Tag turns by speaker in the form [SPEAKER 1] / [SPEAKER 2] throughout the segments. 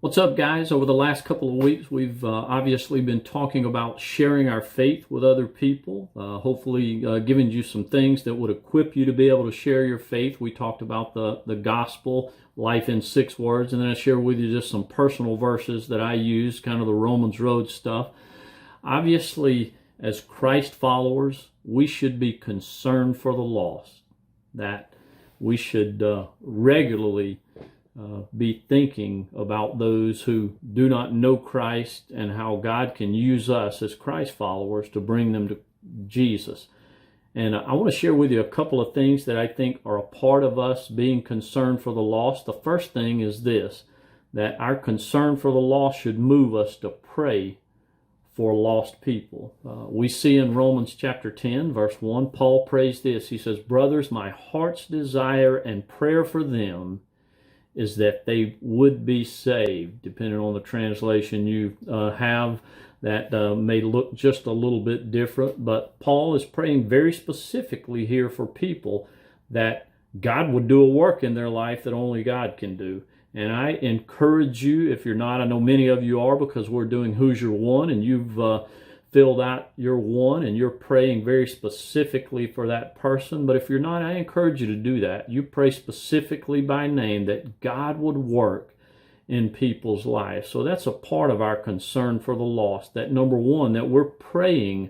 [SPEAKER 1] What's up, guys? Over the last couple of weeks, we've obviously been talking about sharing our faith with other people, hopefully giving you some things that would equip you to be able to share your faith. We talked about the gospel, life in 6 words, and then I share with you just some personal verses that I use, kind of the Romans Road stuff. Obviously, as Christ followers, we should be concerned for the lost, that we should regularly be thinking about those who do not know Christ and how God can use us as Christ followers to bring them to Jesus. And I want to share with you a couple of things that I think are a part of us being concerned for the lost. The first thing is this, that our concern for the lost should move us to pray for lost people. We see in Romans chapter 10, verse 1, Paul prays this. He says, "Brothers, my heart's desire and prayer for them is that they would be saved," depending on the translation you have. That may look just a little bit different, but Paul is praying very specifically here for people that God would do a work in their life that only God can do. And I encourage you, if you're not, I know many of you are, because we're doing Who's Your One, and you've filled out your one and you're praying very specifically for that person. But if you're not, I encourage you to do that. You pray specifically by name that God would work in people's lives. So that's a part of our concern for the lost, that number one, that we're praying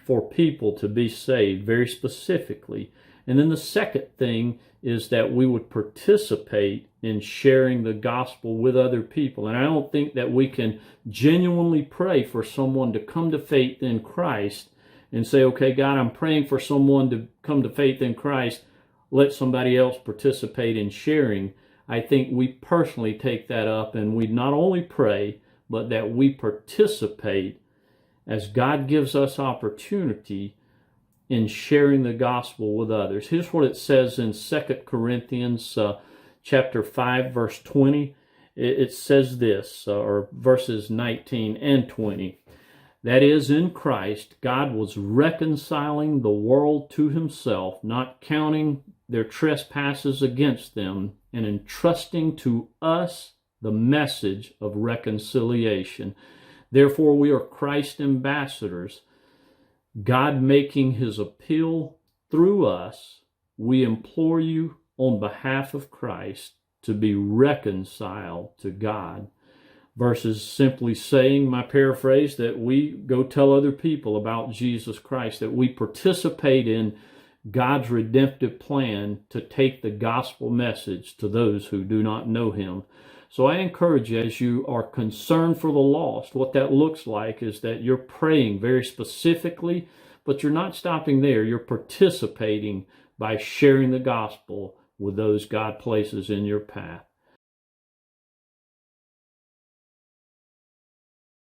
[SPEAKER 1] for people to be saved very specifically. And then the second thing is that we would participate in sharing the gospel with other people. And I don't think that we can genuinely pray for someone to come to faith in Christ and say, okay, God, I'm praying for someone to come to faith in Christ. Let somebody else participate in sharing. I think we personally take that up, and we not only pray, but that we participate as God gives us opportunity in sharing the gospel with others. Here's what it says in 2 Corinthians chapter 5, verse 20. It says this, or verses 19 and 20. That is, in Christ, God was reconciling the world to himself, not counting their trespasses against them, and entrusting to us the message of reconciliation. Therefore, we are Christ's ambassadors, God making his appeal through us. We implore you on behalf of Christ to be reconciled to God. Versus simply saying, my paraphrase, that we go tell other people about Jesus Christ, that we participate in God's redemptive plan to take the gospel message to those who do not know him. So I encourage you, as you are concerned for the lost, what that looks like is that you're praying very specifically, but you're not stopping there. You're participating by sharing the gospel with those God places in your path.